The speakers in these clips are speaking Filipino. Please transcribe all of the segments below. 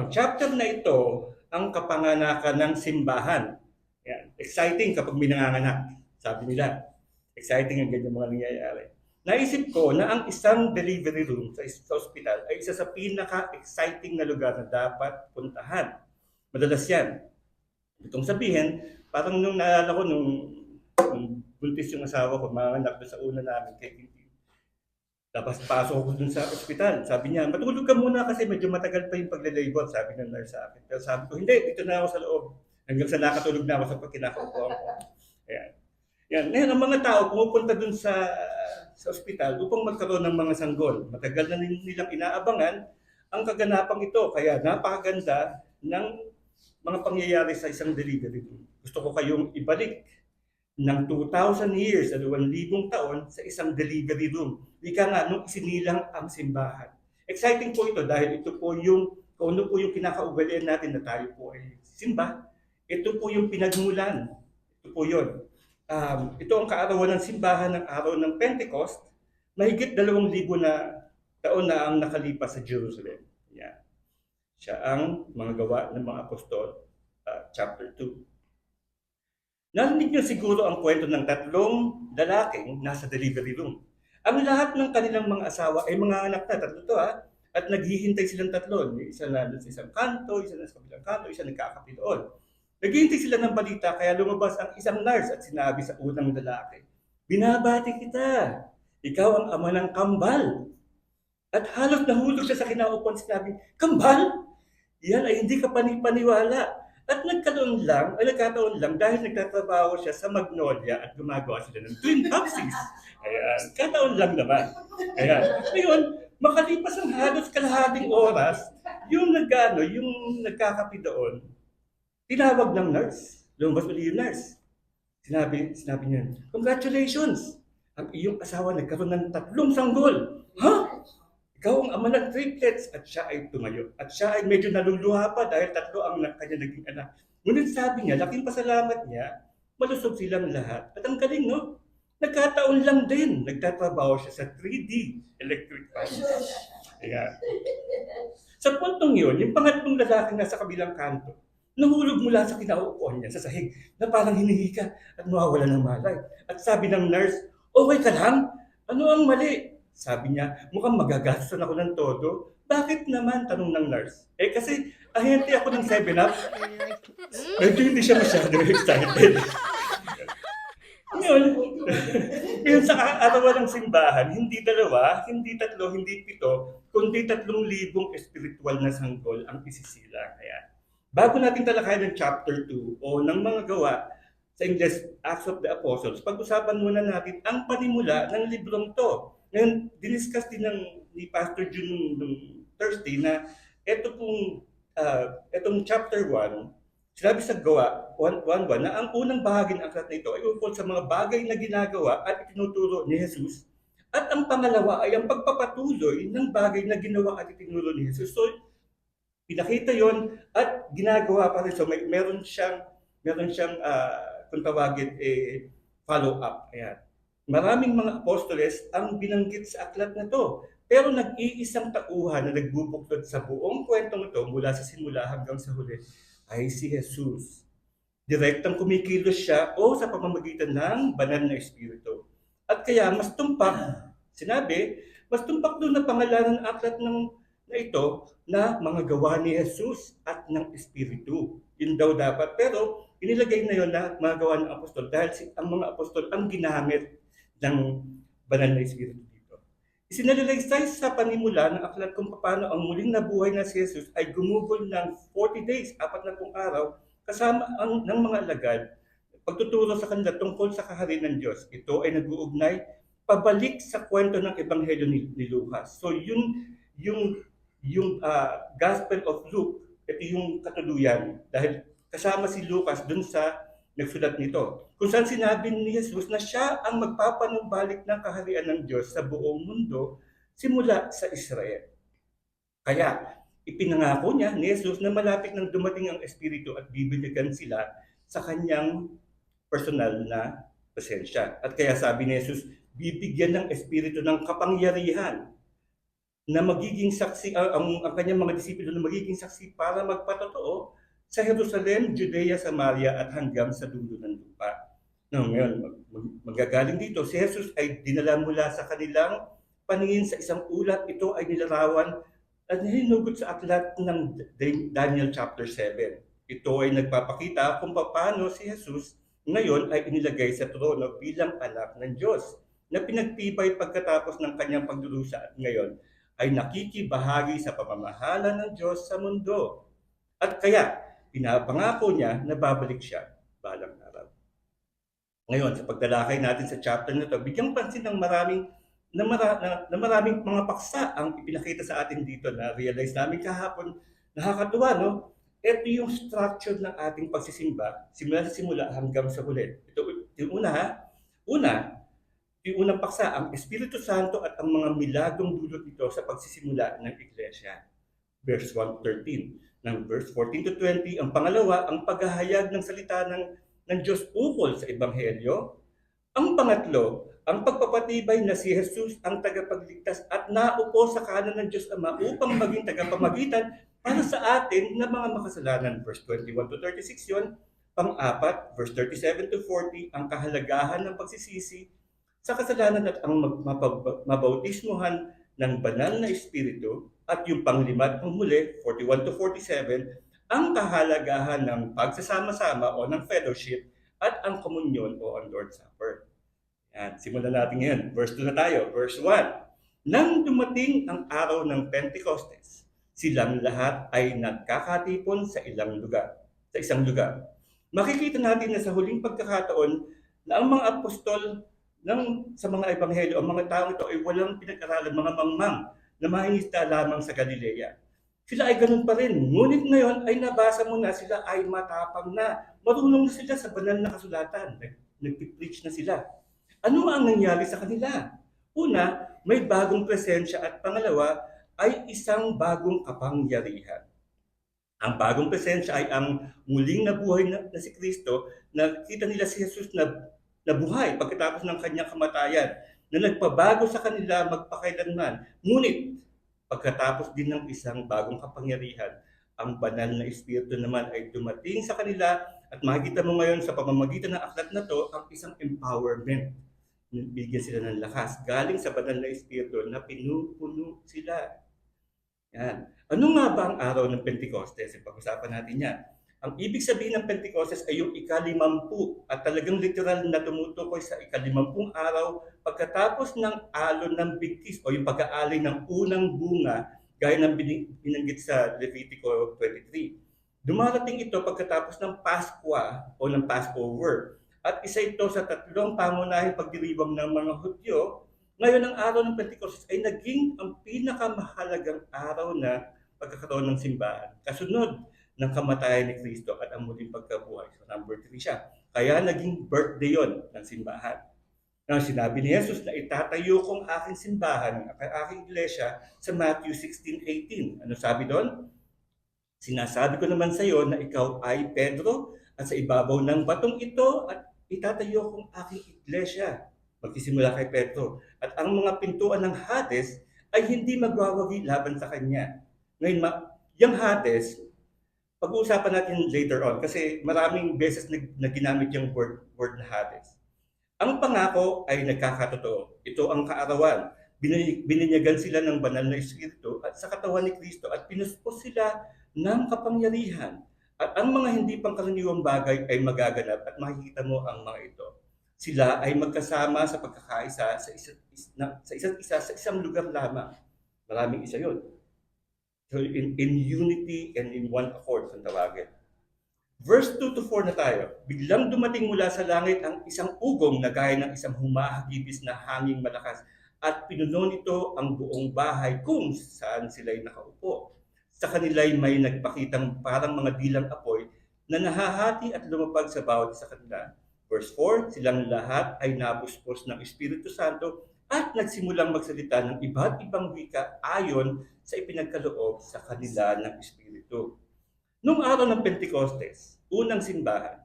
ang chapter na ito ang kapanganakan ng simbahan. Yan. Exciting kapag may nanganganak. Sabi nila, exciting ang ganyan mga nangyayari. Naisip ko na ang isang delivery room sa ospital ay isa sa pinaka-exciting na lugar na dapat puntahan. Madalas yan. Itong sabihin, parang nung naalala ko nung buntis yung asawa ko, mga anak doon sa una namin kay Kitty. Tapos pasok ako dun sa ospital. Sabi niya, matulog ka muna kasi medyo matagal pa yung pagle-labor, sabi ng nurse sa akin. Pero sabi ko, hindi, dito na ako sa loob. Hanggang sa nakatulog na ako sa pagkinakaupuan ko. Ayan. Yan. Ngayon, ang mga tao pumupunta dun sa ospital upang magkaroon ng mga sanggol. Matagal na nilang inaabangan ang kaganapang ito. Kaya napakaganda ng mga pangyayari sa isang delivery room. Gusto ko kayong ibalik ng 2,000 years, 2,000 taon sa isang delivery room. Ika nga, nung isinilang ang simbahan. Exciting po ito dahil ito po yung, kung ano po yung kinakaugalian natin na tayo po ay simba, ito po yung pinagmulan. Ito po yun. Ito ang kaarawan ng simbahan ng araw ng Pentecost, mahigit 2,000 na taon na ang nakalipas sa Jerusalem. Yan. Siya ang mga gawa ng mga apostol, chapter 2. Narinig niyo siguro ang kwento ng tatlong lalaking nasa delivery room. Ang lahat ng kanilang mga asawa ay mga anak na, tatlo to at naghihintay silang tatlo. Isa na sa isang kanto, isa na sa kabilang kanto, isa nagkakape doon. Naghihintay sila ng balita kaya lumabas ang isang nurse at sinabi sa unang lalaki, "Binabati kita, ikaw ang ama ng kambal." At halos nahulog siya sa kinaupuan, sinabi, "Kambal? Yan ay hindi ka panipaniwala." At nagkataon lang dahil nagtatrabaho siya sa Magnolia at gumagawa sila ng Twin Taxis. Ayan, kataon lang naman. Ayan. Ngayon, makalipas ang halos kalahating oras, yung nagkakape doon, tinawag ng nurse. Lumabas ulit yung nurse. Sinabi niya, "Congratulations! Ang iyong asawa nagkaroon ng 3 sanggol." Ha? Ikaw ang ama ng triplets, at siya ay tumayo. At siya ay medyo naluluha pa dahil 3 ang kanya naging anak. Ngunit sabi niya, laking pasalamat niya, malusog silang lahat. At ang galing, no? Nagkataon lang din, nagtatrabaho siya sa 3D electric fan. Ayan. Sa puntong yun, yung pangatlong lalaki na sa kabilang kanto, nahulog mula sa kinauupuan niya sa sahig na parang hinihika at mawawala ng malay. At sabi ng nurse, "Okay ka lang? Ano ang mali?" Sabi niya, "Mukhang magagastos ako ng todo." "Bakit naman?" tanong ng nurse. Kasi ahente ako ng 7-Up. Medyo hindi siya masyado excited. Ngayon, ngayon sa kaarawan ng simbahan, hindi 2, hindi 3, hindi 7, kundi 3,000 espiritual na sanggol ang isisilang. Ayan. Bago natin talakayan ng chapter 2 o ng mga gawa sa English, Acts of the Apostles, pag-usapan muna natin ang panimula ng librong to. Ngayon, diniscuss din ni Pastor Jun nung Thursday na itong chapter 1, sinabi sa gawa 1:1 na ang unang bahagi ng aklat na ito ay ukol sa mga bagay na ginagawa at itinuturo ni Jesus. At ang pangalawa ay ang pagpapatuloy ng bagay na ginawa at itinuro ni Jesus. So, pinakita yon at ginagawa pa rin. So, meron siyang kung tawagin, follow-up. Ayan. Maraming mga apostoles ang binanggit sa aklat na to. Pero nag-iisang tauhan na nagbubuklod sa buong kwentong ito mula sa simula hanggang sa huli ay si Jesus. Direktang kumikilos siya o sa pamamagitan ng banal na espiritu. At kaya mas tumpak, mas tumpak doon na pangalanan ng aklat na ito na mga gawa ni Jesus at ng espiritu. Yun daw dapat. Pero inilagay na yun na mga gawa ng apostol dahil ang mga apostol ang ginamit ng banal na espiritu dito. Isinalalaysay sa panimula ng aklat kung paano ang muling nabuhay na si Jesus ay gumugol ng 40 days, 40 araw, kasama ng mga alagad, pagtuturo sa kanila tungkol sa kaharian ng Diyos. Ito ay nag-uugnay pabalik sa kwento ng Ebanghelyo ni Lucas. So yung Gospel of Luke, ito yung katuluyan dahil kasama si Lucas dun sa nagsulat nito. Kung saan sinabi ni Jesus na siya ang magpapanumbalik ng kaharian ng Diyos sa buong mundo simula sa Israel. Kaya ipinangako niya ni Jesus na malapit nang dumating ang Espiritu at bibigyan sila sa kanyang personal na presensya. At kaya sabi ni Jesus, bibigyan ng Espiritu ng kapangyarihan na magiging saksi, ang kanyang mga disipulo na magiging saksi para magpatotoo sa Jerusalem, Judea, Samaria at hanggang sa dulo ng lupa. No, ngayon, magagaling dito, si Jesus ay dinala mula sa kanilang paningin sa isang ulat. Ito ay nilarawan at hinugot sa aklat ng Daniel chapter 7. Ito ay nagpapakita kung paano si Jesus ngayon ay inilagay sa trono bilang anak ng Diyos na pinagtibay pagkatapos ng kanyang pagdurusa at ngayon ay nakikibahagi sa pamamahala ng Diyos sa mundo. At kaya, pinapangako niya na babalik siya balang araw. Ngayon, sa pagtalakay natin sa chapter na ito, bigyang pansin ng maraming mga paksa ang ipinakita sa atin dito na realize namin kahapon. Nakakatuwa, no? Ito yung structure ng ating pagsisimba, simula sa simula hanggang sa huli. Ito yung una, ha? Yung unang paksa, ang Espiritu Santo at ang mga milagong dulot nito sa pagsisimula ng Iglesia. Verse 1-13. Ng verse 14 to 20, ang pangalawa, ang paghahayag ng salita ng Diyos ukol sa Ebanghelyo. Ang pangatlo, ang pagpapatibay na si Jesus ang tagapagligtas at naupo sa kanan ng Diyos Ama upang maging tagapamagitan para sa atin na mga makasalanan. Verse 21 to 36 yun. Pang-apat, verse 37 to 40, ang kahalagahan ng pagsisisi sa kasalanan at ang mabautismuhan ng banal na Espiritu. At yung panglima at panghuli, 41 to 47, ang kahalagahan ng pagsasama-sama o ng fellowship at ang komunyon o ang Lord's Supper. Yan, simulan natin ngayon. Verse 2 na tayo. Verse 1. Nang dumating ang araw ng Pentecostes, silang lahat ay nagkakatipon sa isang lugar. Makikita natin na sa huling pagkakataon na ang mga apostol sa mga ebanghelyo, ang mga taong ito ay walang pinag-aralan, mga mangmang na mangingisda lamang sa Galilea. Sila ay ganun pa rin. Ngunit ngayon ay nabasa mo na sila ay matapang na. Marunong na sila sa banal na kasulatan. Nagpipreach na sila. Ano ang nangyari sa kanila? Una, may bagong presensya at pangalawa ay isang bagong kapangyarihan. Ang bagong presensya ay ang muling nabuhay na si Kristo. Nakita nila si Jesus na buhay pagkatapos ng kanyang kamatayan, na nagpabago sa kanila magpakailanman. Ngunit, pagkatapos din ng isang bagong kapangyarihan, ang banal na Espiritu naman ay dumating sa kanila at makikita mo ngayon sa pamamagitan ng aklat na to ang isang empowerment. Bigyan sila ng lakas galing sa banal na Espiritu na pinupuno sila. Yan. Ano nga ba ang araw ng Pentecostes? Pag-usapan natin yan. Ang ibig sabihin ng Pentecostes ay yung ika-50 at talagang literal na tumutukoy sa ika-50 araw pagkatapos ng alon ng bigtis o yung pag-aalay ng unang bunga gaya ng binanggit sa Levitico 23. Dumarating ito pagkatapos ng Paskwa o ng Passover at isa ito sa tatlong pangunahing pagdiriwang ng mga Hudyo. Ngayon ang araw ng Pentecostes ay naging ang pinakamahalagang araw na pagkakaroon ng simbahan. Kasunod ng kamatayan ni Kristo at ang muling pagkabuhay. So number 3 siya. Kaya naging birthday yon ng simbahan. Now, sinabi ni Jesus na itatayo kong aking simbahan, ang aking iglesia sa Matthew 16:18. Ano sabi doon? Sinasabi ko naman sa iyo na ikaw ay Pedro at sa ibabaw ng batong ito at itatayo kong aking iglesia. Magsisimula kay Pedro. At ang mga pintuan ng Hades ay hindi magwawagi laban sa kanya. Ngayon, yung Hades, pag-uusapan natin later on kasi maraming beses na ginamit yung word na Hades. Ang pangako ay nagkakatotoo. Ito ang kaarawan. Bininyagan sila ng banal na Espiritu at sa katawan ni Kristo at pinuspos sila ng kapangyarihan. At ang mga hindi pangkaraniwang bagay ay magaganap at makikita mo ang mga ito. Sila ay magkasama sa pagkakaisa sa isa't isa sa isang lugar lamang. Maraming isa yun. So in unity and in one accord kung tawagin. Verse 2 to 4 na tayo. Biglang dumating mula sa langit ang isang ugong na gaya ng isang humahagibis na hanging malakas at pinuno nito ang buong bahay kung saan sila'y nakaupo. Sa kanila'y may nagpakitang parang mga dilang apoy na nahahati at lumapag sa bawat isa kanila. Verse 4, silang lahat ay napuspos ng Espiritu Santo at nagsimulang magsalita ng iba't ibang wika ayon sa ipinagkaloob sa kanila ng Espiritu. Noong araw ng Pentecostes, unang simbahan,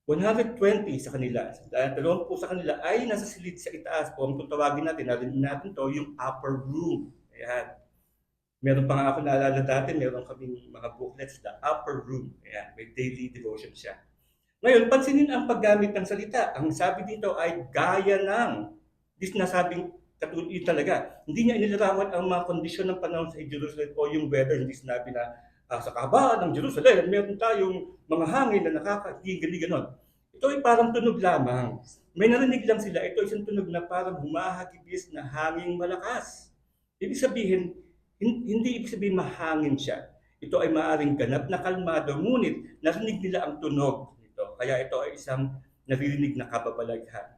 120 sa kanila, 20 sa kanila ay nasa silid sa itaas o ang tutawagin natin, narinig natin to, yung upper room. Ayan. Meron pa nga ako naalala dati, meron kaming mga booklets, The Upper Room. Ayan, may daily devotion siya. Ngayon, pansinin ang paggamit ng salita. Ang sabi dito ay gaya ng, di sinasabing katulad talaga. Hindi niya inilarawan ang mga kondisyon ng panahon sa Jerusalem o yung weather. Hindi sinabi na sa kahabaan ng Jerusalem, meron tayong mga hangin na nakakatigil, ganon. Ito ay parang tunog lamang. May narinig lang sila. Ito ay isang tunog na parang humahagibis na hanging malakas. Ibig sabihin, hindi ibig sabihin mahangin siya. Ito ay maaaring ganap na kalmado, ngunit narinig nila ang tunog nito. Kaya ito ay isang naririnig na kababalaghan.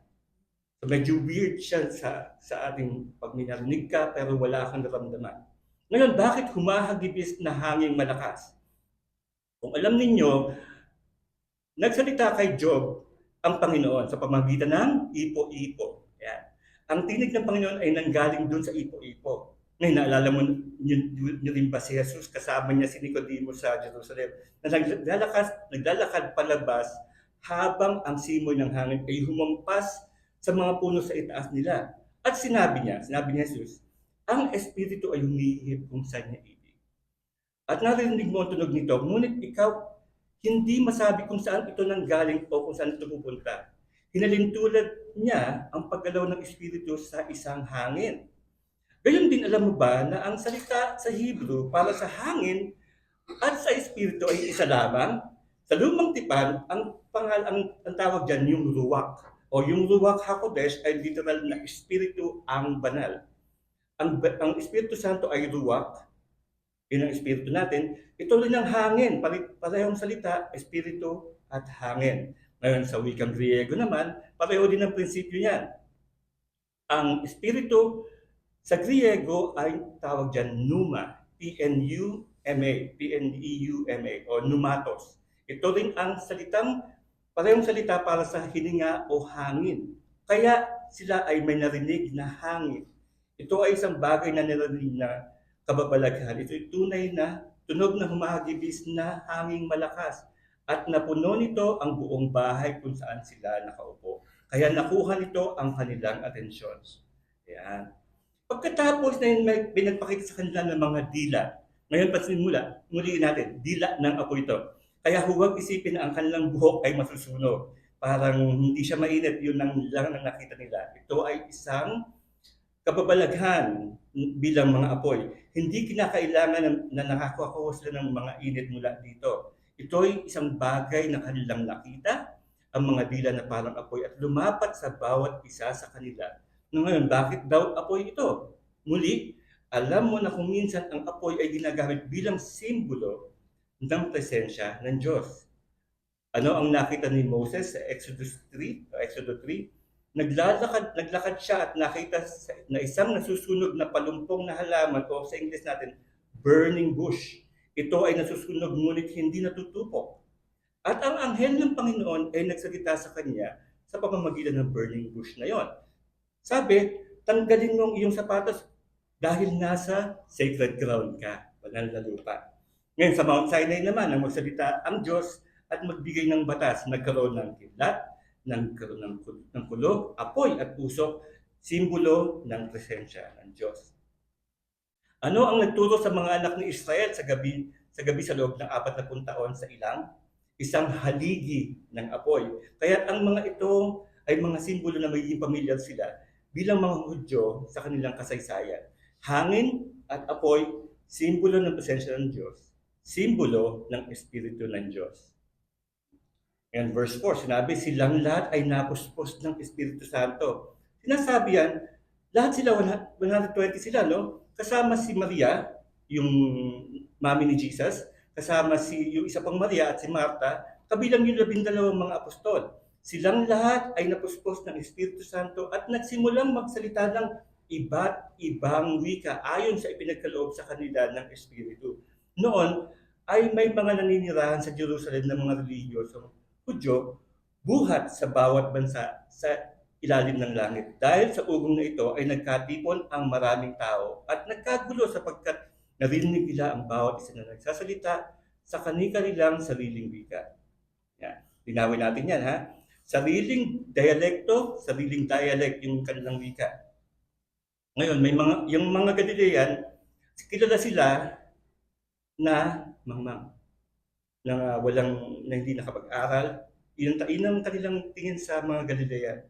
So medyo weird siya sa ating pag minarinig ka pero wala kang naramdaman. Ngayon, bakit humahagibis na hanging malakas? Kung alam ninyo, nagsalita kay Job ang Panginoon sa pamamagitan ng ipo-ipo. Yan. Ang tinig ng Panginoon ay nanggaling dun sa ipo-ipo. Ngayon, naalala mo nyo rin ba si Jesus, kasama niya si Nicodemus sa Jerusalem, na naglalakad palabas habang ang simoy ng hangin ay humampas sa mga puno sa itaas nila. At sinabi niya Jesus, ang Espiritu ay humihip kung saan niya ibig. At narinig mo ang tunog nito, ngunit ikaw hindi masabi kung saan ito nanggaling o kung saan ito pupunta. Hinalintulad niya ang paggalaw ng Espiritu sa isang hangin. Gayon din alam mo ba na ang salita sa Hebrew para sa hangin at sa Espiritu ay isa lamang? Sa lumang tipan, ang tawag dyan yung ruwak. O yung ruwak hakodesh ay literal na Espiritu ang banal. Ang Espiritu Santo ay ruwak, yun ang Espiritu natin. Ito rin ang hangin, parehong salita, Espiritu at hangin. Ngayon sa wikang Griego naman, pareho din ang prinsipyo niyan. Ang Espiritu sa Griego ay tawag dyan pneuma, P-N-E-U-M-A, o pneumatos. Ito rin ang parehong salita para sa hininga o hangin. Kaya sila ay may narinig na hangin. Ito ay isang bagay na narinig na kababalaghan. Ito ay tunay na tunog na humahagibis na hanging malakas. At napuno nito ang buong bahay kung saan sila nakaupo. Kaya nakuha nito ang kanilang atensyon. Ayan. Pagkatapos na yun, may pinagpakita sa kanila ng mga dila. Ngayon, muli natin, dila ng apoy ito. Kaya huwag isipin na ang kanilang buhok ay masusunog. Parang hindi siya mainit, yun lang ang nakita nila. Ito ay isang kababalaghan bilang mga apoy. Hindi kinakailangan na nakakuha sila ng mga init mula dito. Ito ay isang bagay na kanilang nakita, ang mga dila na parang apoy at lumapat sa bawat isa sa kanila. Ngayon, bakit daw apoy ito? Muli, alam mo na kung minsan ang apoy ay ginagamit bilang simbolo ng presensya ng Diyos. Ano ang nakita ni Moses sa Exodus 3? Naglakad siya at nakita na isang nasusunog na palumpong na halaman o sa English natin, burning bush. Ito ay nasusunog ngunit hindi natutupok. At ang anghel ng Panginoon ay nagsalita sa kanya sa pamamagitan ng burning bush na yon. Sabi, tanggalin mo ang iyong sapatos dahil nasa sacred ground ka, banal na lupa. Ngayon sa Mount Sinai naman, ang magsalita ang Diyos at magbigay ng batas, nagkaroon ng kidlat, nagkaroon ng kulog, apoy at usok, simbolo ng presensya ng Diyos. Ano ang nagturo sa mga anak ni Israel sa gabi sa loob ng 40 taon sa ilang? Isang haligi ng apoy. Kaya ang mga ito ay mga simbolo na magiging pamilyar sila bilang mga Hudyo sa kanilang kasaysayan. Hangin at apoy, simbolo ng presensya ng Diyos, simbolo ng Espiritu ng Diyos. And verse 4, sinabi, silang lahat ay napuspos ng Espiritu Santo. Sinasabi yan, lahat sila, 120 sila, no? Kasama si Maria, yung mami ni Jesus, kasama yung isa pang Maria at si Marta, kabilang yung 12 mga apostol. Silang lahat ay napuspos ng Espiritu Santo at nagsimulang magsalita ng iba't ibang wika ayon sa ipinagkaloob sa kanila ng Espiritu. Noon ay may mga naninirahan sa Jerusalem ng mga relihiyosong Hudyo, buhat sa bawat bansa sa ilalim ng langit. Dahil sa ugong na ito ay nagkatipon ang maraming tao at nagkagulo sapagkat narinig nila ang bawat isa na nagsasalita sa kanilang sariling wika. Yan. Linawin natin yan, ha? Sariling dialect yung kanilang wika. Ngayon, yung mga Galilean, kilala sila na mangmang, na hindi nakapag-aral. Yun ang kanilang tingin sa mga Galilean.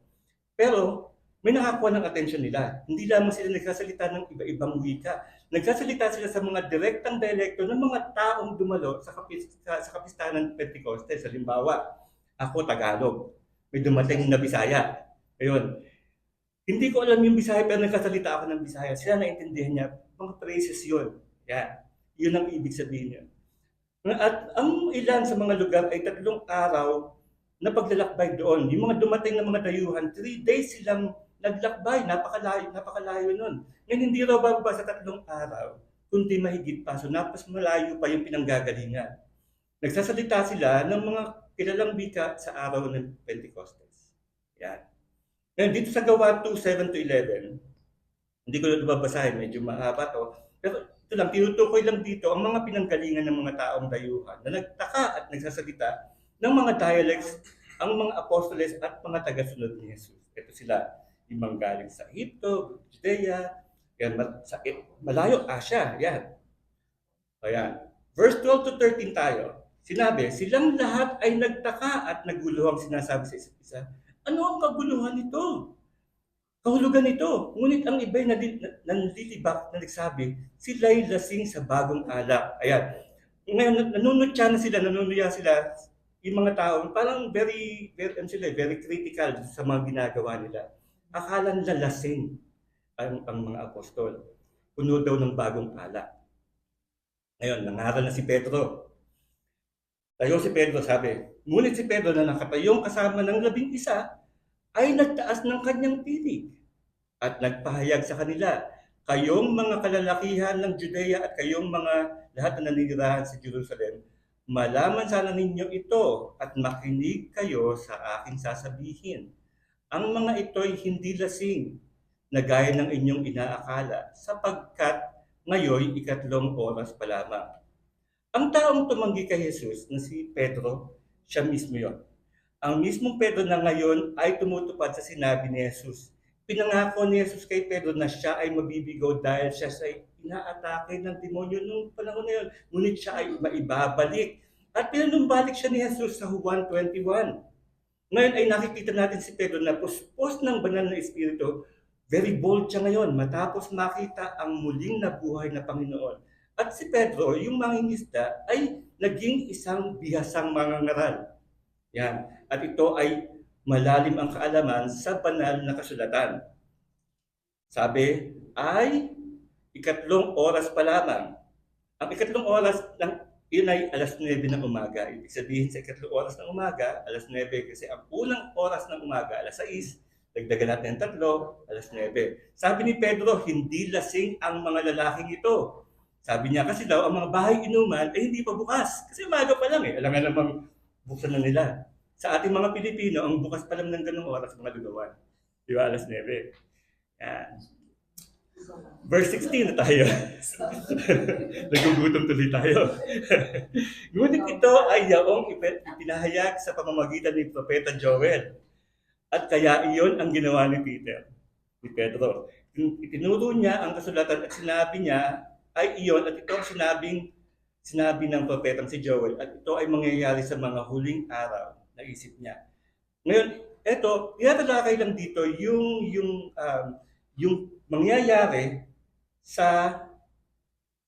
Pero may nakakuha ng atensyon nila. Hindi lamang sila nagsasalita ng iba-ibang wika. Nagsasalita sila sa mga direktang dialekto ng mga taong dumalo sa kapistahan ng Pentecostes. Halimbawa, ako Tagalog. May dumating na Bisaya. Ayun. Hindi ko alam yung Bisaya pero nagsasalita ako ng Bisaya. Sila naintindihan niya. Mga phrases yun. Yan. Yun ang ibig sabihin niya. At ang ilan sa mga lugar ay 3 araw na paglalakbay doon. Yung mga dumating na mga dayuhan, 3 days silang naglakbay. Napakalayo nun. Ngayon hindi raw bababa sa 3 araw, kundi mahigit pa. So napas malayo pa yung pinanggagalingan. Nagsasalita sila ng mga kilalang wika sa araw ng Pentecostes. Yan. Ngayon dito sa Gawa 2:7-11, hindi ko na babasahin, medyo mahaba to. Pero ito lang, tinutukoy lang dito ang mga pinanggalingan ng mga taong dayuhan na nagtaka at nagsasalita ng mga dialects ang mga apostoles at mga tagasunod ni Jesus. Ito sila, yung mga galing sa Egypto, Judea, yan, sa malayo, Asia, yan. Ayan. Verse 12-13 tayo. Sinabi, silang lahat ay nagtaka at naguluhang sinasabi sa isa't isa, ano ang kaguluhan nito? Kahulugan nito. Ngunit ang iba'y nanlilibak na nagsabi, sila'y lasing sa bagong alak. Ayan. Ngayon, nanunuya sila, yung mga tao, parang very critical sa mga ginagawa nila. Akala nila lasing ang mga apostol. Puno daw ng bagong alak. Ngayon, nangaral na si Pedro. Tayo si Pedro, sabi. Ngunit si Pedro na nakatayong kasama ng 11 ay nagtaas ng kanyang tinig at nagpahayag sa kanila, kayong mga kalalakihan ng Judea at kayong mga lahat na naninirahan sa Jerusalem, malaman sana ninyo ito at makinig kayo sa aking sasabihin. Ang mga ito'y hindi lasing na gaya ng inyong inaakala sapagkat ngayon 3 oras pa lamang. Ang taong tumanggi kay Jesus na si Pedro, siya mismo yon. Ang mismong Pedro na ngayon ay tumutupad sa sinabi ni Jesus. Pinangako ni Jesus kay Pedro na siya ay mabibigo dahil siya ay inaatake ng demonyo noong panahon na yun. Ngunit siya ay maibabalik. At pinanumbalik siya ni Jesus sa Juan 21. Ngayon ay nakikita natin si Pedro na puspos ng banal na espiritu. Very bold siya ngayon matapos makita ang muling nabuhay na Panginoon. At si Pedro, yung mangingisda, ay naging isang bihasang mangangaral. Yan. At ito ay malalim ang kaalaman sa banal na kasulatan. Sabi ay 3 oras pa lamang. Ang 3 oras yun ay 9:00 ng umaga. Ibig sabihin sa 3 oras ng umaga, 9:00 kasi ang unang oras ng umaga, 6:00, dagdagan natin ng 3, 9:00. Sabi ni Pedro, hindi lasing ang mga lalaking ito. Sabi niya kasi daw, ang mga bahay inuman ay hindi pa bukas. Kasi umaga pa lang Alam nga namang buksan na nila. Sa ating mga Pilipino, ang bukas pa lang ng ganung oras, mga lugawan. Di ba? 9:00. Yan. Verse 16 na tayo. Nagugutom tuloy tayo. Ngunit ito ay yaong ipinahayag sa pamamagitan ni Propeta Joel. At kaya iyon ang ginawa ni Pedro. Itinuro niya ang kasulatan at sinabi niya ay iyon at ito ang sinabi ng propetang si Joel at ito ay mangyayari sa mga huling araw. Naisip niya. Ngayon, eto, tinatalakay lang dito yung mangyayari sa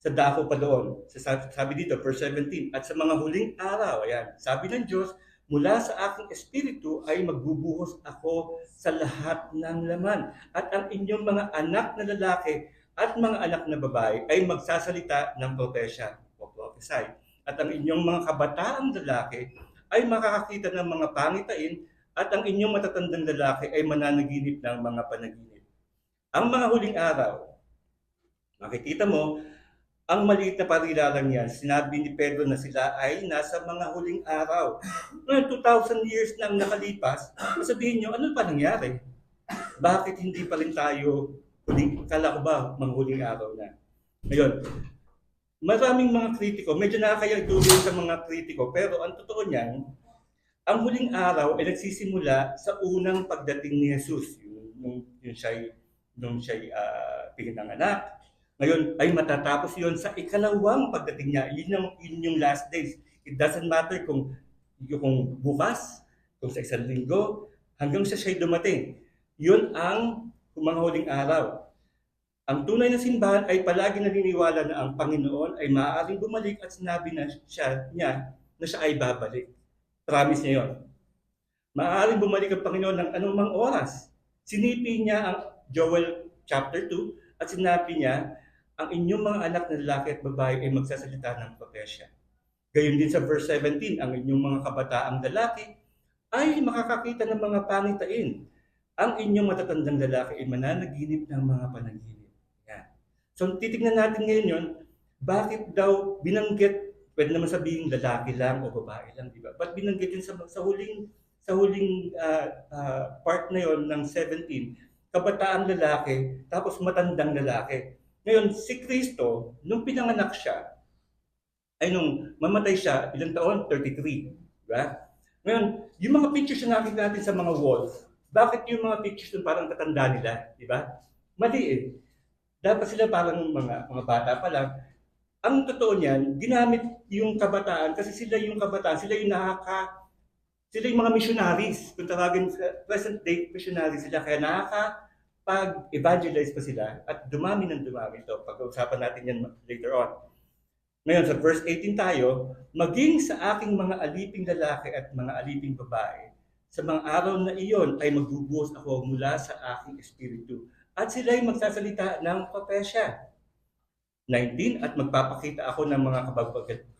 dako pa doon. Sabi dito, verse 17, at sa mga huling araw, ayan, sabi ng Diyos, mula sa aking espiritu ay magbubuhos ako sa lahat ng laman. At ang inyong mga anak na lalaki at mga anak na babae ay magsasalita ng propesya o prophesy. At ang inyong mga kabataang lalaki ay makakakita ng mga pangitain at ang inyong matatandang lalaki ay mananaginip ng mga panaginip. Ang mga huling araw, makikita mo, ang maliit na parilalang yan, sinabi ni Pedro na sila ay nasa mga huling araw. Noong 2,000 years nang nakalipas, sabihin nyo, ano pa nangyari? Bakit hindi pa rin tayo kala ko ba mga huling araw na? Ngayon, maraming mga kritiko, medyo nakakaya ituloy sa mga kritiko, pero ang totoo niyan, ang huling araw ay nagsisimula sa unang pagdating ni Jesus. Nung siya'y pinanganak, Ngayon ay matatapos yon sa ikalawang pagdating niya. Yun yung last days. It doesn't matter kung bukas, kung sa isang linggo, hanggang sa siya'y dumating. Yun ang mga huling araw. Ang tunay na simbahan ay palagi naniniwala na ang Panginoon ay maaaring bumalik at sinabi niya na siya ay babalik. Promise niya yun. Maaaring bumalik ang Panginoon ng anumang oras. Sinipi niya ang Joel chapter 2 at sinabi niya, ang inyong mga anak na lalaki at babae ay magsasalita ng propesya. Gayon din sa verse 17, ang inyong mga kabataang lalaki ay makakakita ng mga pangitain. Ang inyong matatandang lalaki ay mananaginip ng mga panaginip. Yan. So titignan natin ngayon yun, bakit daw binanggit, pwede naman sabihin lalaki lang o babae lang, di ba? Ba't binanggit yun sa huling part na yon ng 17, kabataang lalaki, tapos matandang lalaki. Ngayon, si Kristo, nung pinanganak siya, ay nung mamatay siya, ilang taon? 33. Diba? Ngayon, yung mga pictures na nakita natin sa mga walls, bakit yung mga pictures nun parang katanda nila? Diba? Mali eh. Dapat sila parang mga bata pa lang. Ang totoo niyan, ginamit yung kabataan kasi sila yung kabataan, sila yung mga missionaries. Kung tawagin sa present day missionaries sila, kaya nakakapag-evangelize pa sila at dumami ng dumami ito. Pag-uusapan natin yan later on. Ngayon, sa verse 18 tayo, maging sa aking mga aliping lalaki at mga aliping babae, sa mga araw na iyon ay magbubuhos ako mula sa aking espiritu. At sila ay magsasalita ng propesya. 19, at magpapakita ako ng mga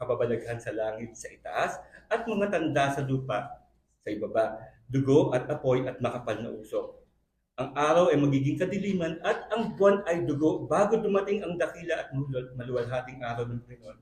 kababalaghan sa langit sa itaas at mga tanda sa lupa sa ibaba, dugo at apoy at makapal na usok. Ang araw ay magiging kadiliman at ang buwan ay dugo bago dumating ang dakila at maluwalhating araw ng Panginoon.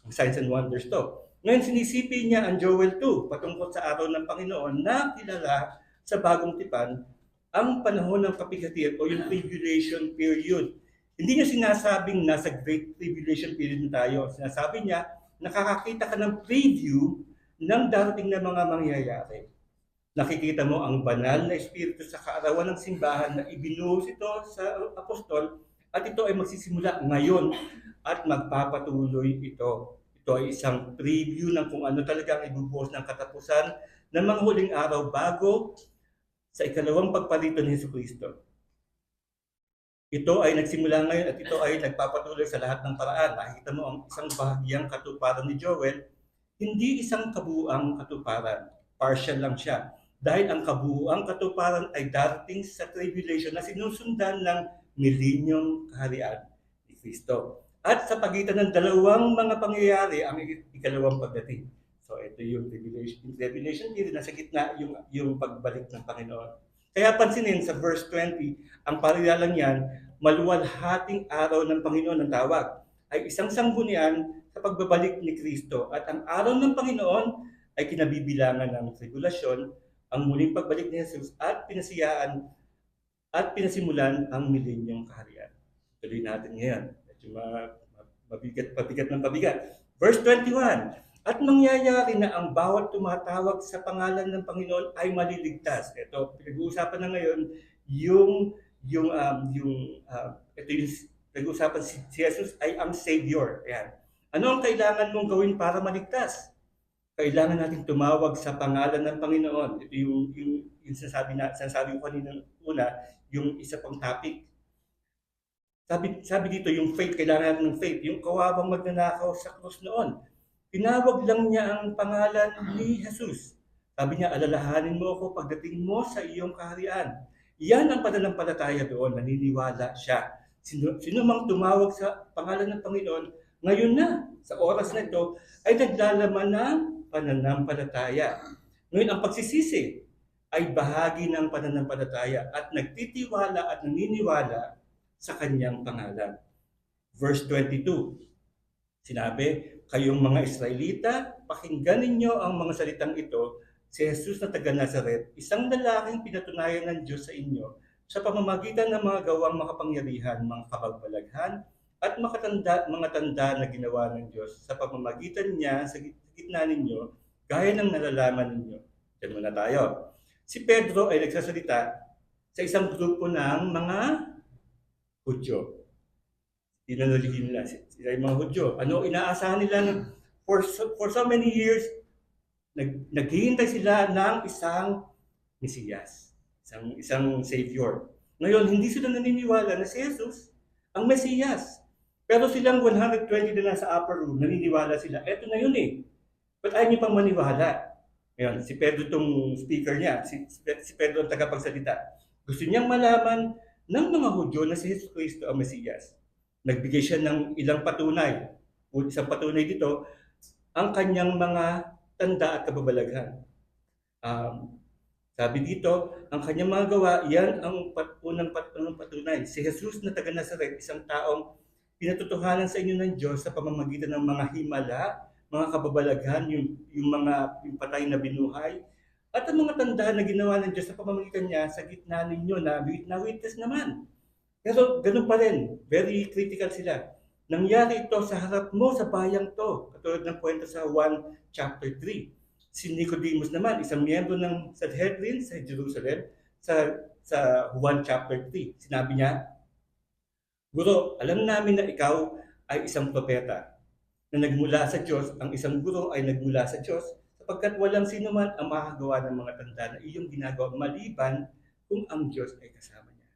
Ang signs and wonders to. Ngayon sinisipi niya ang Joel 2 patungkol sa araw ng Panginoon na kilala sa bagong tipan ang panahon ng kapigatian o yung tribulation period. Hindi niya sinasabing nasa Great Tribulation period na tayo. Sinasabi niya, nakakakita ka ng preview ng darating na mga mangyayari. Nakikita mo ang banal na espiritu sa kaarawan ng simbahan na ibinuhos ito sa apostol at ito ay magsisimula ngayon at magpapatuloy ito. Ito ay isang preview ng kung ano talaga ang ibubuhos ng katapusan ng mga huling araw bago sa ikalawang pagpalito ni Jesucristo. Ito ay nagsimula ngayon at ito ay nagpapatuloy sa lahat ng paraan. Nakikita mo ang isang bahagyang katuparan ni Joel, hindi isang kabuuang katuparan. Partial lang siya. Dahil ang kabuuang katuparan ay darating sa tribulation na sinusundan ng milenyong kaharian ni Kristo. At sa pagitan ng dalawang mga pangyayari ang ikalawang pagdating. So ito yung tribulation period, nasa gitna yung pagbalik ng Panginoon. Kaya pansinin sa verse 20, ang parilalang yan, maluwalhating araw ng Panginoon ang tawag, ay isang sanggunian sa pagbabalik ni Kristo. At ang araw ng Panginoon ay kinabibilangan ng tribulation, ang muling pagbalik ni Jesus at pinasiyaan at pinasimulan ang milenyong kaharian. Tuloy natin ngayon. Medyo pabigat ng pabigat. Verse 21, at mangyayari na ang bawat tumatawag sa pangalan ng Panginoon ay maliligtas. Ito, pinag-uusapan na ngayon ito yung pinag-uusapan si Jesus ay ang Savior. Ayan. Ano ang kailangan mong gawin para maligtas? Kailangan natin tumawag sa pangalan ng Panginoon. Ito yung sinasabi ko kanina una, yung isa pang topic. Sabi dito, yung faith, kailangan natin ng faith. Yung kawawang magnanakaw sa krus noon. Tinawag lang niya ang pangalan ni Jesus. Sabi niya, alalahanin mo ako pagdating mo sa iyong kaharian. Yan ang pananampalataya doon, naniniwala siya. Sino mang tumawag sa pangalan ng Panginoon, ngayon na, sa oras na ito, ay naglalaman ng pananampalataya. Ngayon, ang pagsisisi ay bahagi ng pananampalataya at nagtitiwala at naniniwala sa kanyang pangalan. Verse 22, sinabi, kayong mga Israelita, pakinggan ninyo ang mga salitang ito, si Jesus na taga Nazaret, isang lalaking pinatunayan ng Diyos sa inyo sa pamamagitan ng mga gawang makapangyarihan, mga kababalaghan, at mga tanda na ginawa ng Diyos sa pamamagitan niya sa gitna ninyo, gaya ng nalalaman ninyo. Diyan muna tayo. Si Pedro ay nagsasalita sa isang grupo ng mga Hudyo. Tinanalihin nila sila yung mga Hudyo. Ano inaasahan nila for so many years, naghihintay sila ng isang Mesiyas, isang Savior. Ngayon, hindi sila naniniwala na si Jesus ang Mesiyas. Pero silang 120 na nasa upper room, naniniwala sila. Eto na yun eh. But ayaw niyo pang maniwala. Ngayon, si Pedro itong speaker niya, si Pedro ang tagapagsalita. Gusto niyang malaman ng mga Hudyo na si Jesus Cristo ang Mesiyas. Nagbigay siya ng ilang patunay. Isang patunay dito, ang kanyang mga tanda at kababalaghan. Sabi dito, ang kanyang mga gawa, yan ang unang patunay. Si Jesus na taga Nazaret, isang taong pinatutuhanan sa inyo ng Diyos sa pamamagitan ng mga himala, mga kababalaghan, yung patay na binuhay, at ang mga tanda na ginawa ng Diyos sa pamamagitan niya sa gitna ninyo na witness naman. Pero ganun pa rin, very critical sila. Nangyari ito sa harap mo sa bayang to, katulad ng kwento sa 1 chapter 3. Si Nicodemus naman, isang miyembro ng Sanhedrin sa Jerusalem, sa 1 chapter 3. Sinabi niya, Guro, alam namin na ikaw ay isang propeta na nagmula sa Diyos. Ang isang guro ay nagmula sa Diyos sapagkat walang sino man ang makagawa ng mga tanda na iyong ginagawa maliban kung ang Diyos ay kasama niya.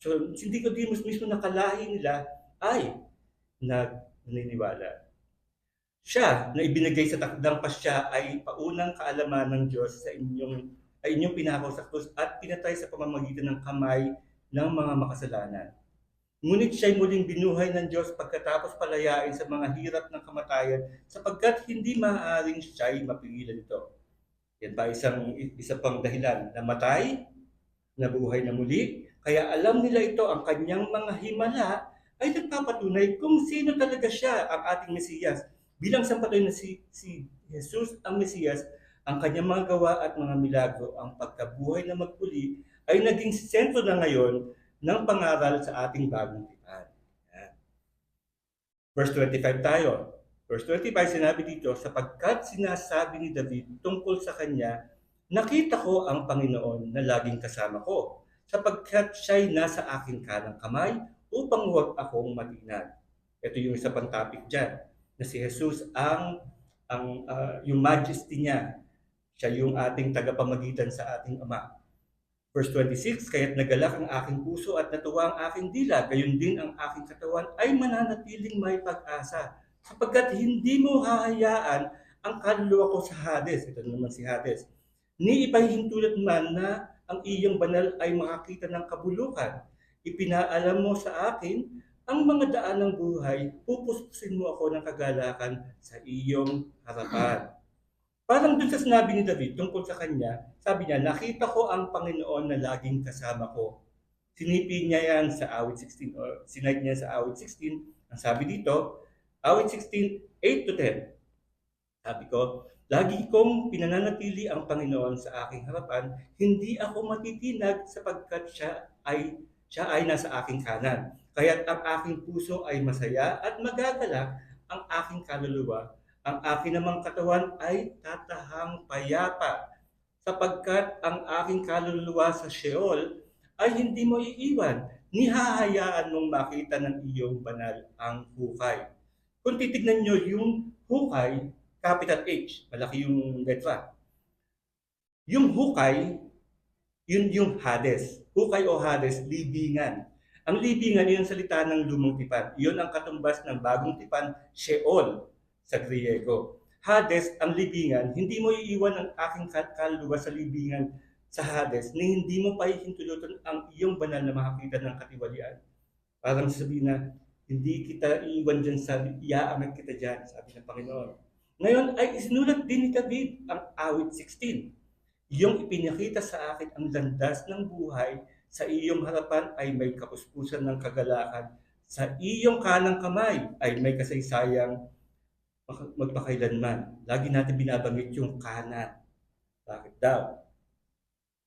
So, si Nicodemus mismo nakalahi nila ay naniniwala. Siya na ibinigay sa takdang pasya ay paunang kaalaman ng Diyos sa inyong pinako sa krus at pinatay sa pamamagitan ng kamay ng mga makasalanan. Ngunit siya'y muling binuhay ng Diyos pagkatapos palayain sa mga hirap ng kamatayan sapagkat hindi maaaring siya'y mapigilan ito. Yan pa isa pang dahilan. Namatay, nabuhay na muli, kaya alam nila ito ang kanyang mga himala ay nagpapatunay kung sino talaga siya ang ating Mesiyas. Bilang sampatoy na si Jesus ang Mesiyas, ang kanyang mga gawa at mga milagro, ang pagkabuhay na magpuli ay naging sentro na ngayon ng pangaral sa ating bagong tipan. Verse 25 tayo. Verse 25 sinabi dito, sapagkat sinasabi ni David tungkol sa kanya, nakita ko ang Panginoon na laging kasama ko, sapagkat siya'y nasa aking kanang kamay upang huwag akong matingnan. Ito yung isa pang topic dyan, na si Jesus yung majesty niya, siya yung ating tagapamagitan sa ating Ama. Verse 26, kaya't nagalak ang aking puso at natuwa ang aking dila, gayon din ang aking katawan ay mananatiling may pag-asa, sapagkat hindi mo hahayaan ang kaluluwa ko sa Hades, ito naman si Hades, ni ipahihintulot man na ang iyong banal ay makakita ng kabulukan. Ipinaalam mo sa akin ang mga daan ng buhay, pupuspusin mo ako ng kagalakan sa iyong harapan. Parang dun sa sinabi ni David tungkol sa kanya, sabi niya, nakita ko ang Panginoon na laging kasama ko. Sinipin niya yan sa awit 16, or sinight niya sa awit 16. Ang sabi dito, awit 16, 8 to 10. Sabi ko, lagi kong pinananatili ang Panginoon sa aking harapan, hindi ako matitinag sapagkat siya ay nasa aking kanan. Kaya't ang aking puso ay masaya at magagalak ang aking kaluluwa. Ang aking namang katawan ay tatahang payapa, sapagkat ang aking kaluluwa sa Sheol ay hindi mo iiwan, ni hahayaan mong makita ng iyong banal ang hukay. Kung titignan nyo yung hukay, capital H, malaki yung letra. Yung hukay, yun yung Hades. Hukay o Hades, libingan. Ang libingan, yun ang salita ng lumang tipan. Yun ang katumbas ng bagong tipan, Sheol sa Griego. Hades, ang libingan, hindi mo iiwan ang aking kaluluwa sa libingan sa Hades ni hindi mo pahihintulutan ang iyong banal na makakita ng katiwalian. Parang sabihin na, hindi kita iiwan dyan sa iaangat kita dyan, sabi ng Panginoon. Ngayon ay isinulat din ni David ang awit 16. Iyong ipinakita sa akin ang landas ng buhay, sa iyong harapan ay may kapuspusan ng kagalakan, sa iyong kanang kamay ay may kasaysayang magpakailanman. Lagi natin binabanggit yung kanan. Bakit daw?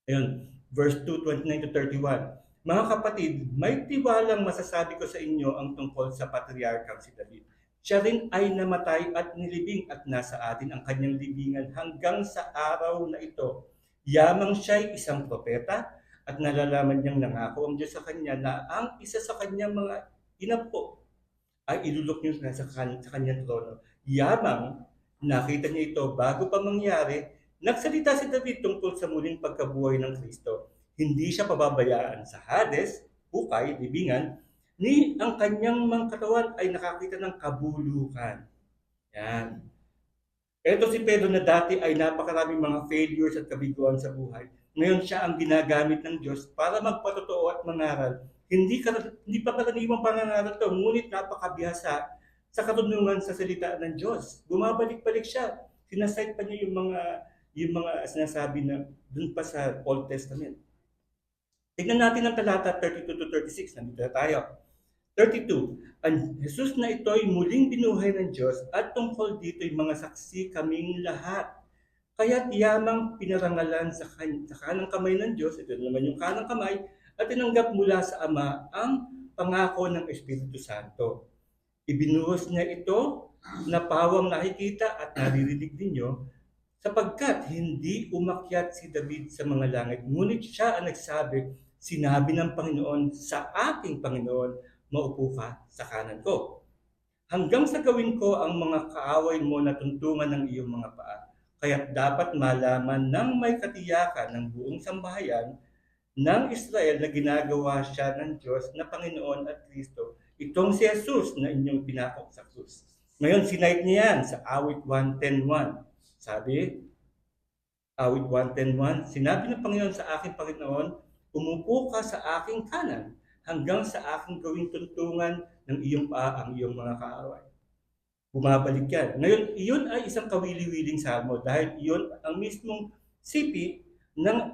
Ayun, verse 2, 29 to 31. Mga kapatid, may tiwalang masasabi ko sa inyo ang tungkol sa patriarkang si David. Siya rin ay namatay at nilibing at nasa atin ang kanyang libingan hanggang sa araw na ito. Yamang siya'y isang propeta at nalalaman niyang nangako ang Diyos sa kanya na ang isa sa kanyang mga inapo ay ilulok niyo sa kanyang trono. Yamang nakita niya ito bago pa mangyari, nagsalita si David tungkol sa muling pagkabuhay ng Kristo. Hindi siya pababayaan sa Hades, hukay, libingan, ni ang kanyang mga katawan ay nakakita ng kabulukan. Yan. Ito si Pedro na dati ay napakaraming mga failures at kabiguan sa buhay. Ngayon siya ang ginagamit ng Diyos para magpatotoo at mangaral. Hindi pa karaniwang pangangaral to, ngunit napakabihasa sa katunungan sa salita ng Diyos. Bumabalik-balik siya. Sinasite pa niya yung mga sinasabi na dun pa sa Old Testament. Tignan natin ang talata 32 to 36. Nandito na tayo. 32. Ang Jesus na ito ay muling binuhay ng Diyos at tungkol dito ay mga saksi kaming lahat. Kaya't yamang pinarangalan sa kanang kamay ng Diyos, ito naman yung kanang kamay, at tinanggap mula sa Ama ang pangako ng Espiritu Santo. Ibinuhos niya ito na pawang nakikita at naririnig ninyo, sapagkat hindi umakyat si David sa mga langit, ngunit siya ang nagsabi, sinabi ng Panginoon sa aking Panginoon, maupo ka sa kanan ko. Hanggang sa gawin ko ang mga kaaway mo na tuntungan ng iyong mga paa. Kaya't dapat malaman ng may katiyakan ng buong sambahayan ng Israel na ginagawa siya ng Diyos na Panginoon at Kristo. Itong si Jesus na inyong pinako sa krus. Ngayon, sinight niya yan sa awit 110.1. Sabi, awit 110.1, sinabi ng Panginoon sa aking Panginoon, umupo ka sa aking kanan hanggang sa aking gawing tuntungan ng iyong paa ang iyong mga kaaway. Bumabalik yan. Ngayon, iyon ay isang kawili-wiling salmo dahil iyon ang mismong sipi na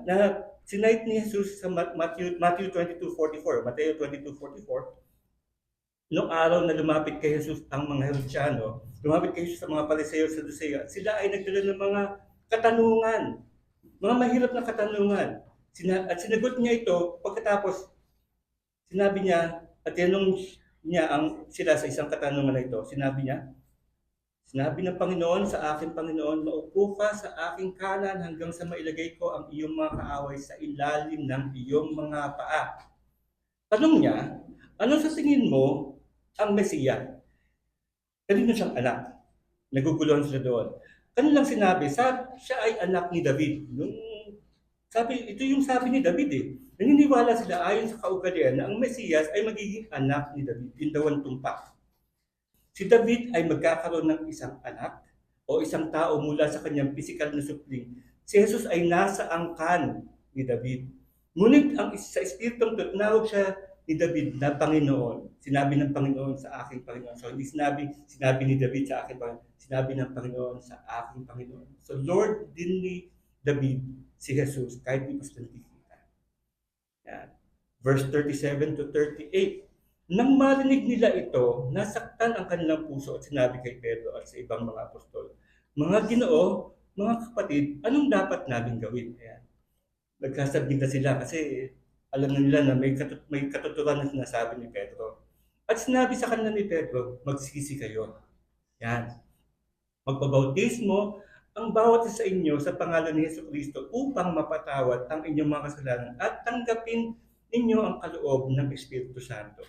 sinight ni Jesus sa Matthew 22:44, Mateo 22:44. Noong araw na lumapit kay Jesus ang mga Herodyano, lumapit kay Jesus sa mga Pariseo sa Saduceo, sila ay nagdala ng mga katanungan, mga mahirap na katanungan. At sinagot niya ito pagkatapos sinabi niya, at tinanong niya sila sa isang katanungan na ito. Sinabi ng Panginoon sa aking Panginoon, maupo ka sa aking kanan hanggang sa mailagay ko ang iyong mga kaaway sa ilalim ng iyong mga paa. Tanong niya, ano sa tingin mo ang Mesiya? Kanino siyang anak? Naguguluhan sila doon. Kanilang sinabi, siya ay anak ni David. Ito yung sabi ni David eh. Naniniwala sila ayon sa kaugalian na ang Mesiyas ay magiging anak ni David, tindawan tumpak. Si David ay magkakaroon ng isang anak o isang tao mula sa kanyang pisikal na supling. Si Jesus ay nasa angkan ni David. Ngunit sa Espiritong tinawag siya ni David na Panginoon. Sinabi ng Panginoon sa aking Panginoon. So hindi sinabi ni David sa aking Panginoon. Sinabi ng Panginoon sa aking Panginoon. So Lord din ni David si Jesus kahit di pa sila nakikita. Yan. Verse 37 to 38. Nang marinig nila ito, nasaktan ang kanilang puso at sinabi kay Pedro at sa ibang mga apostol, mga Ginoo, mga kapatid, anong dapat namin gawin? Ayan. Nagkasabing na sila kasi alam na nila na may katuturan na sinasabi ni Pedro. At sinabi sa kanila ni Pedro, magsisi kayo. Yan. Magpabautismo ang bawat isa sa inyo sa pangalan ni Jesucristo upang mapatawad ang inyong mga kasalanan at tanggapin ninyo ang kaloob ng Espiritu Santo.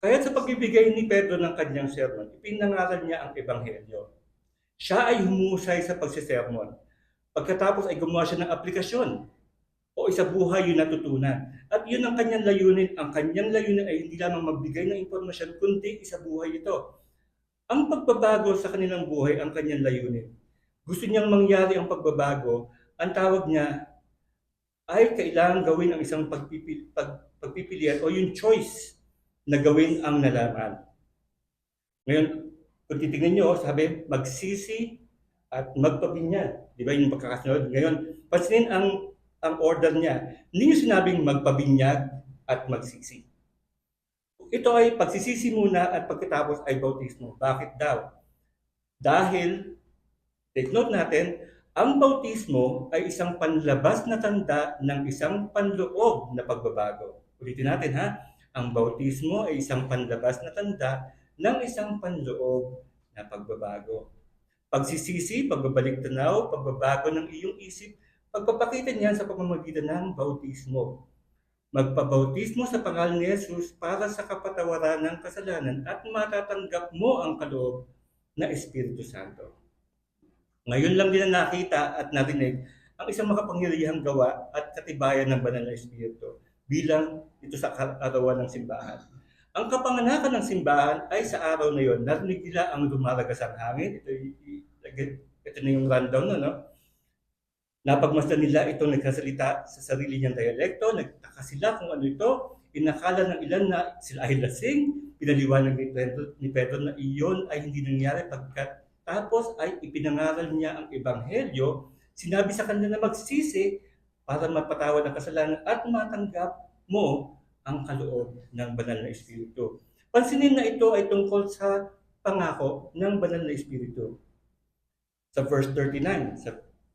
Kaya sa pagbibigay ni Pedro ng kanyang sermon, ipinangaral niya ang Ebanghelyo. Siya ay humusay sa pagsisermon. Pagkatapos ay gumawa siya ng aplikasyon o isa buhay yung natutunan. At yun ang kanyang layunin. Ang kanyang layunin ay hindi lamang magbigay ng impormasyon, kundi isa buhay ito. Ang pagbabago sa kanilang buhay ang kanyang layunin. Gusto niyang mangyari ang pagbabago, ang tawag niya ay kailangan gawin ang isang pagpipilian o yung choice na gawin ang nalaman. Ngayon, kung titignan nyo, sabi, magsisi at magpabinyag. Di ba yung pagkakasunod? Ngayon, pansinin ang order niya. Hindi yung sinabing magpabinyag at magsisi. Ito ay pagsisisi muna at pagkatapos ay bautismo. Bakit daw? Dahil, take note natin, ang bautismo ay isang panlabas na tanda ng isang panloob na pagbabago. Ulitin natin ha, ang bautismo ay isang panlabas na tanda ng isang panloob na pagbabago. Pagsisisi, pagbabalik tanaw, pagbabago ng iyong isip, pagpapakita niyan sa pamamagitan ng bautismo. magpabautismo sa pangalan ni Jesus para sa kapatawaran ng kasalanan at matatanggap mo ang kaloob na Espiritu Santo. Ngayon lang din na nakita at narinig ang isang makapangyarihang gawa at katibayan ng banal na Espiritu bilang ito sa arawan ng simbahan. Ang kapanganakan ng simbahan ay sa araw na yon, narinig nila ang lumalagas ang hangin. Ito na yung rundown, no? Napagmasdan nila itong nagsasalita sa sarili niyang dialekto, nagtaka sila kung ano ito, inakala ng ilan na sila ay lasing, pinaliwanag ni Pedro na iyon ay hindi nangyari pagkat tapos ay ipinangaral niya ang ebanghelyo, sinabi sa kanila na magsisi para mapatawad ang kasalanan at matanggap mo ang kaloob ng banal na Espiritu. Pansinin na ito ay tungkol sa pangako ng banal na Espiritu. Sa verse 39,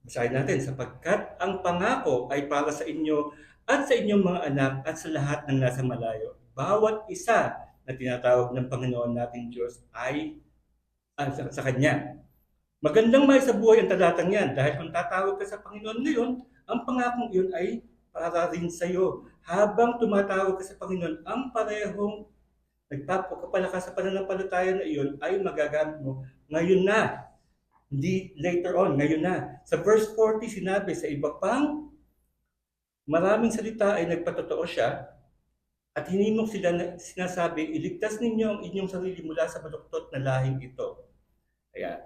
basahin natin, sapagkat ang pangako ay para sa inyo at sa inyong mga anak at sa lahat ng nasa malayo. Bawat isa na tinatawag ng Panginoon nating Diyos ay sa Kanya. Magandang maisabuhay ang talatang yan dahil kung tatawag ka sa Panginoon ngayon, ang pangakong iyon ay para rin sa iyo. Habang tumatawag ka sa Panginoon, ang parehong nagpapakapalakas sa pananampalataya na iyon ay magagamit mo ngayon na. Hindi later on, ngayon na. Sa verse 40, sinabi sa iba pang maraming salita ay nagpatotoo siya at hinimok sila na sinasabi, iligtas ninyo ang inyong sarili mula sa baluktot na lahing ito. Ayan.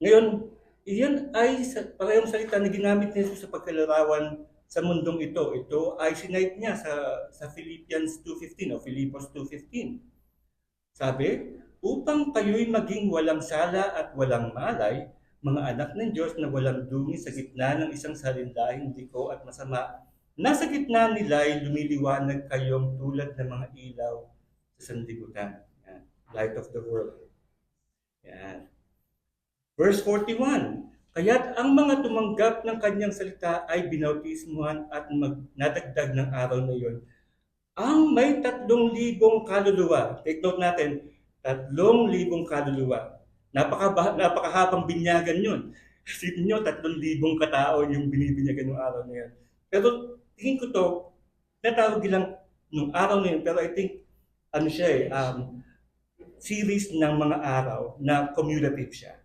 Ngayon, iyan ay parehong salita na ginamit ni Jesus sa pagkalarawan sa mundong ito. Ito ay sinite niya sa Philippians 2.15 o Filipos 2.15. Sabi, upang kayo'y maging walang sala at walang malay, mga anak ng Diyos na walang dumi sa gitna ng isang salindahing diko at masama, nasa gitna nila ay lumiliwanag kayong tulad ng mga ilaw sa sanlibutan. Yan. Light of the world. Yan. Verse 41, kaya't ang mga tumanggap ng kanyang salita ay binautismuhan at nadagdag ng araw na iyon. Ang may 3,000 kaluluwa, take note natin, 3,000 kaluluwa. Napakahabang binyagan yun. Isipin nyo, 3,000 katao yung binibinyagan ng araw na yan. Pero tingin ko to, natawag lang nung araw na yun, pero I think, series ng mga araw na cumulative siya.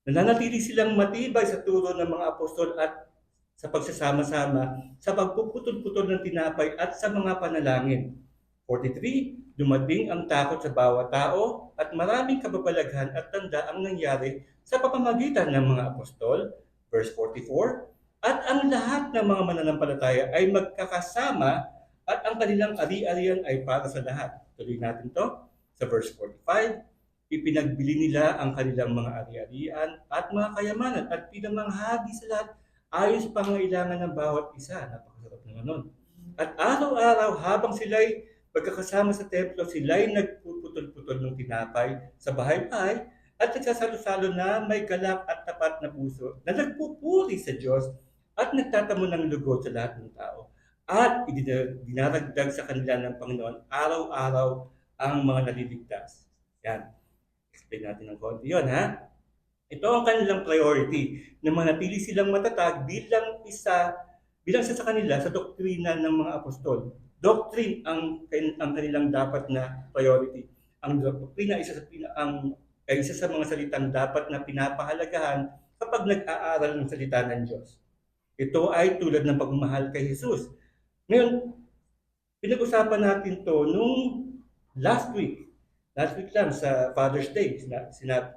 Nananatili silang matibay sa turo ng mga apostol at sa pagsasama-sama, sa pagpuputol-putol ng tinapay at sa mga panalangin. 43, dumating ang takot sa bawat tao at maraming kababalaghan at tanda ang nangyari sa pamamagitan ng mga apostol. Verse 44, at ang lahat ng mga mananampalataya ay magkakasama at ang kanilang ari-arian ay para sa lahat. Tuloy natin to sa verse 45, ipinagbili nila ang kanilang mga ari-arian at mga kayamanan at pinamaghagi sa lahat ayon sa pangailangan ng bawat isa. Napakasarap naman nun. At araw-araw habang sila'y pagkakasama sa templo, sila'y nagpuputol-putol ng tinapay sa bahay-bahay at nagsasalo-salo na may galak at tapat na puso na nagpupuri sa Diyos at nagtatamo ng lugod sa lahat ng tao. At dinaragdag sa kanila ng Panginoon araw-araw ang mga naliligtas. Yan. Explain natin ng konti yun, ha? Ito ang kanilang priority, na manatili silang matatag bilang isa sa kanila sa doktrina ng mga apostol. Doctrine ang kanilang dapat na priority. Ang doktrina isa sa mga salitang dapat na pinapahalagahan kapag nag-aaral ng salita ng Diyos. Ito ay tulad ng pagmamahal kay Jesus. Ngayon, pinag-usapan natin to nung last week lang sa Father's Day,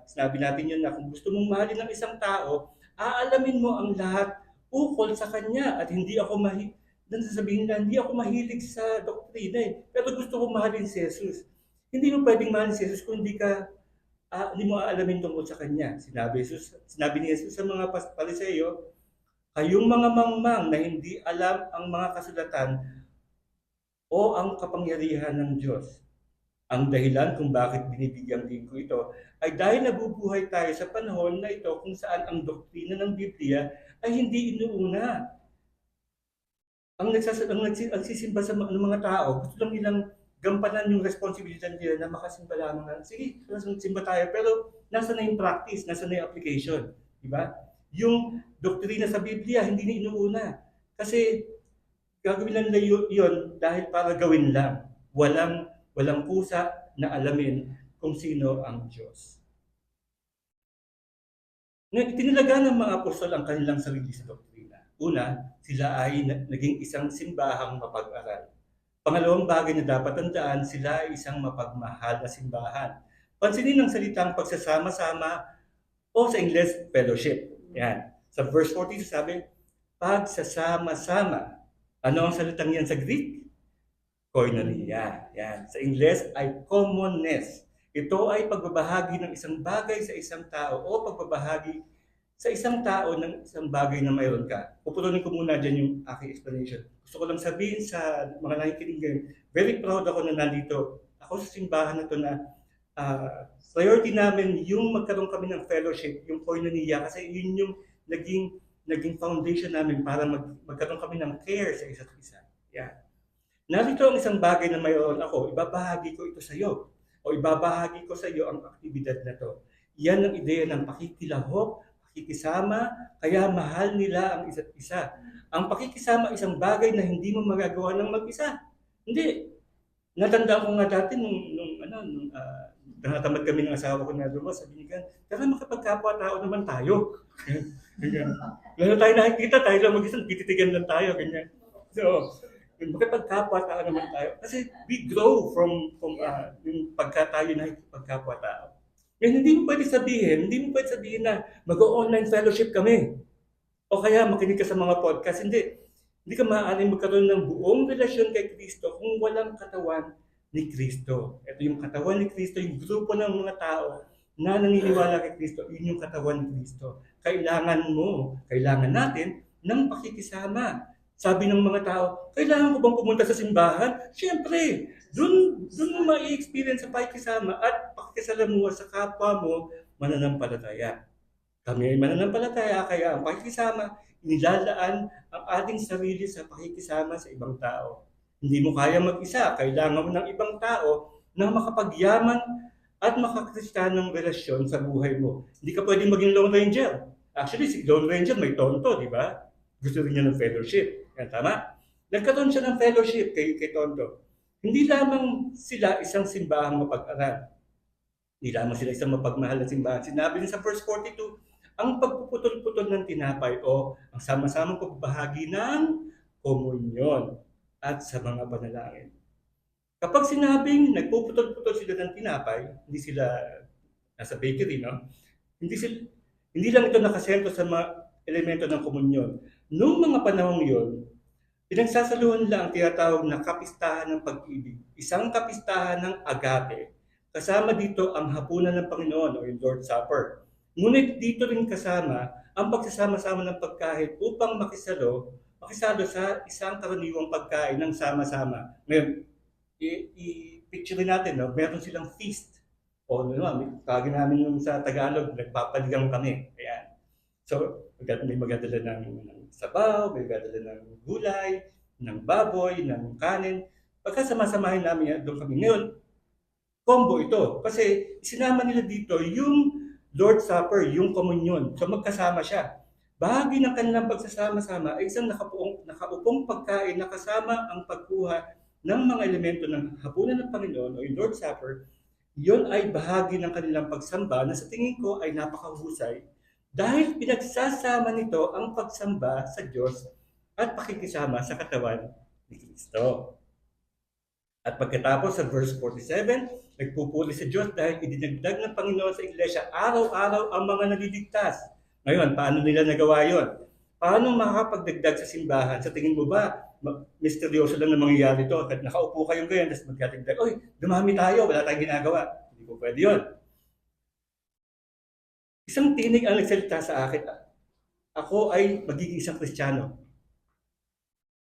sinabi natin yun na kung gusto mong mahalin ng isang tao, aalamin mo ang lahat ukol sa kanya at hindi ako mahilig sa doktrina pero gusto ko mahalin si Jesus. Hindi mo pwedeng mahalin si Jesus kung hindi mo aalamin tungkol sa kanya. Sinabi ni Jesus sa mga Pariseo, kayong mga mangmang na hindi alam ang mga kasulatan o ang kapangyarihan ng Diyos. Ang dahilan kung bakit binibigyang din ko ito ay dahil nabubuhay tayo sa panahon na ito kung saan ang doktrina ng Biblia ay hindi inuuna. Ang nagsisimba sa mga tao, gusto lang nilang gampanan yung responsibilidad nila na makasimba lamang. Sige, simba tayo, pero nasa na yung practice, nasa na yung application. Diba? Yung doktrina sa Biblia, hindi na inuuna. Kasi gagawin lang nila yun dahil para gawin lang. Walang pusa na alamin kung sino ang Diyos. Itinalaga ng mga apostol ang kanilang sarili sa doktrina. Una, sila ay naging isang simbahang mapag-aral. Pangalawang bagay na dapat tandaan, sila ay isang mapagmahal na simbahan. Pansinin ang salitang pagsasama-sama o sa Ingles, fellowship. Yan. Sa verse 40 sabi, pagsasama-sama. Ano ang salitang yan sa Greek? Koinonia. Yan. Sa Ingles ay commonness. Ito ay pagbabahagi ng isang bagay sa isang tao o pagbabahagi sa isang tao ng isang bagay na mayroon ka. Pupulunin ko muna dyan yung aking explanation. Gusto ko lang sabihin sa mga nakikinig ngayon, very proud ako na nandito. Ako sa simbahan na to na priority namin yung magkaroon kami ng fellowship, yung koinonia, kasi yun yung naging foundation namin para magkaroon kami ng care sa isa't isa. Yeah. Narito ang isang bagay na mayroon ako, ibabahagi ko ito sa iyo o ibabahagi ko sa iyo ang aktibidad na to. Yan ang ideya ng pakikilahok, pakikisama, kaya mahal nila ang isa't isa. Ang pakikisama isang bagay na hindi mo magagawa ng mag-isa. Hindi. Natandaan ko nga dati nung natamad kami ng asawa ko na lumos, sabi niya, tara makapagkapwa-tao naman tayo. Lalo tayo nakikita, tayo lang mag-isang, tititigan lang tayo, ganyan. So, makipagkapwa-tao naman tayo. Kasi we grow from yung pagka tayo nakikipagkapwa-tao. Yan, hindi mo pwede sabihin na mag-online fellowship kami. O kaya makinig ka sa mga podcast. Hindi ka maaaring magkaroon ng buong relasyon kay Kristo kung walang katawan ni Kristo. Ito yung katawan ni Kristo, yung grupo ng mga tao na naniniwala kay Kristo, yun yung katawan ni Kristo. Kailangan natin ng pakikisama. Sabi ng mga tao, kailangan ko bang pumunta sa simbahan? Siyempre, dun mo ma-experience sa pakikisama at pakikisalamuha sa kapwa mo mananampalataya. Kami ay mananampalataya, kaya ang pakikisama, inilalaan ang ating sarili sa pakikisama sa ibang tao. Hindi mo kaya mag-isa, kailangan mo ng ibang tao na makapagyaman at makakristanong relasyon sa buhay mo. Hindi ka pwedeng maging Lone Ranger. Actually, si Lone Ranger may Tonto, di ba? Gusto rin niya ng fellowship. Yan, tama? Nagkaroon siya ng fellowship kay Tonto. Hindi lamang sila isang simbahang mapag-aral. Hindi lamang sila isang mapagmahal na simbahan. Sinabi niya sa verse 42, ang pagpuputol-putol ng tinapay o ang sama-samang pagbahagi ng komunyon at sa mga panalangin. Kapag sinabing nagpuputol-putol sila ng tinapay, hindi sila nasa bakery, no? Hindi lang ito nakasentro sa mga elemento ng komunyon. Noong mga panahong yon, pinagsasaluhan lang ang tinatawag na kapistahan ng pag-ibig. Isang kapistahan ng agape. Kasama dito ang hapunan ng Panginoon o yung Lord's Supper. Ngunit dito rin kasama ang pagsasama-sama ng pagkain upang makisalo sa isang karaniwang pagkain ng sama-sama. Ngayon, i-picture natin, no? Meron silang feast. O tawagin namin yung sa Tagalog, nagpapaligang kami. Ayan. So, may magadala ng sabaw, may magadala ng gulay, ng baboy, ng kanin. Pagkasama-samahin namin yan, doon kami. Ngayon, combo ito. Kasi sinama nila dito yung Lord's Supper, yung komunyon. So magkasama siya. Bahagi ng kanilang pagsasama-sama ay isang nakaupong pagkain na kasama ang pagkuha ng mga elemento ng hapunan ng Panginoon o yung Lord's Supper. Yun ay bahagi ng kanilang pagsamba na sa tingin ko ay napakahusay dahil pinagsasama nito ang pagsamba sa Diyos at pakikisama sa katawan ni Kristo. At pagkatapos sa verse 47, nagpupuli sa Diyos dahil idinagdag ng Panginoon sa Iglesia araw-araw ang mga naliligtas. Ngayon, paano nila nagawa yon? Paano makakapagdagdag sa simbahan? Sa tingin mo ba, misteryoso lang na mangyayari ito? At nakaupo kayong ganyan, tapos magkadagdag, oy, dumami tayo, wala tayong ginagawa. Hindi po pwede yun. Isang tinig ang nagsalita sa akin, ako ay magiging isang Kristiyano.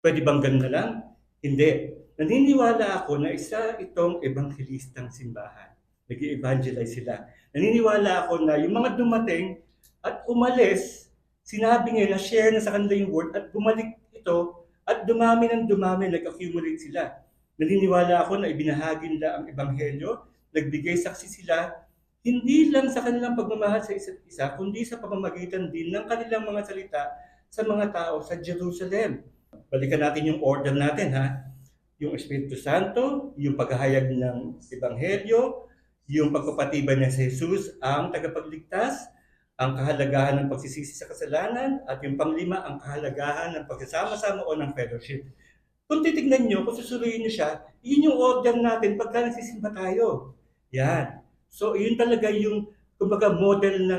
Pwede bang ganun na lang? Hindi. Naniniwala ako na isa itong ebanghelistang simbahan. Nag-evangelize sila. Naniniwala ako na yung mga dumating at umalis, sinabi ngayon na share na sa kanila yung word at bumalik ito at dumami ng dumami, nag-accumulate sila. Naniniwala ako na ibinahagi nila ang ebanghelyo, nagbigay saksi sila, hindi lang sa kanilang pagmamahal sa isa't isa, kundi sa pamamagitan din ng kanilang mga salita sa mga tao sa Jerusalem. Balikan natin yung order natin, ha? Yung Espiritu Santo, yung paghahayag ng Ebanghelyo, yung pagpapatibay ng si Jesus ang tagapagligtas, ang kahalagahan ng pagsisisi sa kasalanan, at yung panglima, ang kahalagahan ng pagsasama-sama o ng fellowship. Kung titignan nyo, kung susuriin nyo siya, yun yung order natin pagka nagsisimba tayo. Yan. So, yun talaga yung, kumbaga, model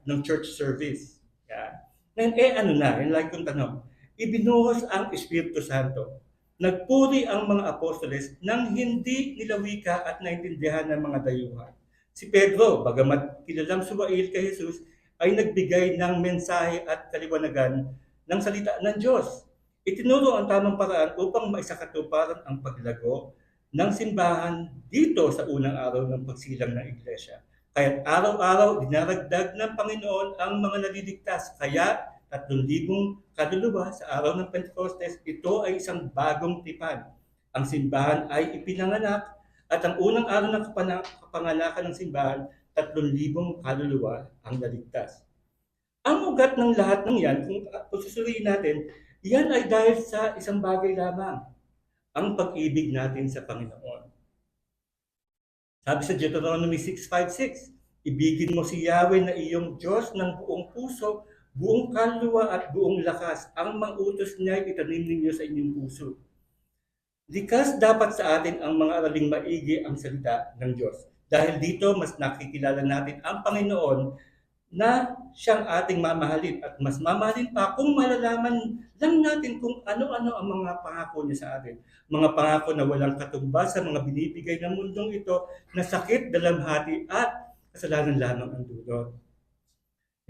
ng church service. Yan. And ano na, yung like kong tanong, ibinuhos ang Espiritu Santo. Nagpuri ang mga apostoles nang hindi nila wika at naintindihan ng mga dayuhan. Si Pedro, bagamat kilalang suwail kay Jesus, ay nagbigay ng mensahe at kaliwanagan ng salita ng Diyos. Itinuro ang tamang paraan upang maisakatuparan ang paglago ng simbahan dito sa unang araw ng pagsilang ng iglesia. Kaya't araw-araw dinaragdag ng Panginoon ang mga naliligtas. Kaya 3,000 kaluluwa sa araw ng Pentecostes, ito ay isang bagong tipan. Ang simbahan ay ipinanganak at ang unang araw ng kapanganakan ng simbahan, 3,000 kaluluwa ang naligtas. Ang ugat ng lahat ng yan, kung susuriin natin, yan ay dahil sa isang bagay lamang, ang pag-ibig natin sa Panginoon. Sabi sa Deuteronomy 6:5-6, ibigin mo si Yahweh na iyong Diyos ng buong puso, buong kaluluwa at buong lakas. Ang mga utos niya ay itanim ninyo sa inyong puso. Likas dapat sa atin ang mga araling maigi ang salita ng Diyos. Dahil dito, mas nakikilala natin ang Panginoon na siyang ating mamahalin at mas mamahalin pa kung malalaman lang natin kung ano-ano ang mga pangako niya sa atin. Mga pangako na walang katumbas sa mga binibigay ng mundong ito na sakit, dalamhati at kasalanan lamang ang dulot.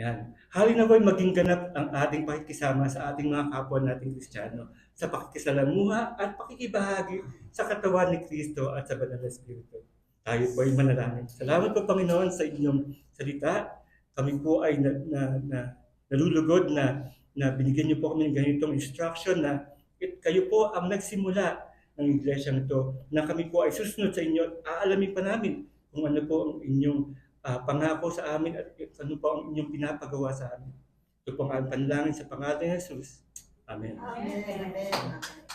Yan. Hali na maging ganap ang ating pakikisama sa ating mga kapwa nating Kristiyano sa pakikisalamuha at pakikibahagi sa katawan ni Kristo at sa Banal na Espiritu. Tayo po ay manalangin. Salamat po, Panginoon, sa inyong salita. Kami po ay nalulugod na binigyan niyo po kami ng ganitong instruction na kayo po ang nagsimula ng iglesia nito, na kami po ay susunod sa inyo. Aalamin pa namin kung ano po ang inyong pangako sa amin at ano po ang inyong pinapagawa sa amin. Ito po ang panalangin sa pangalan ni Jesus. Amen. Amen.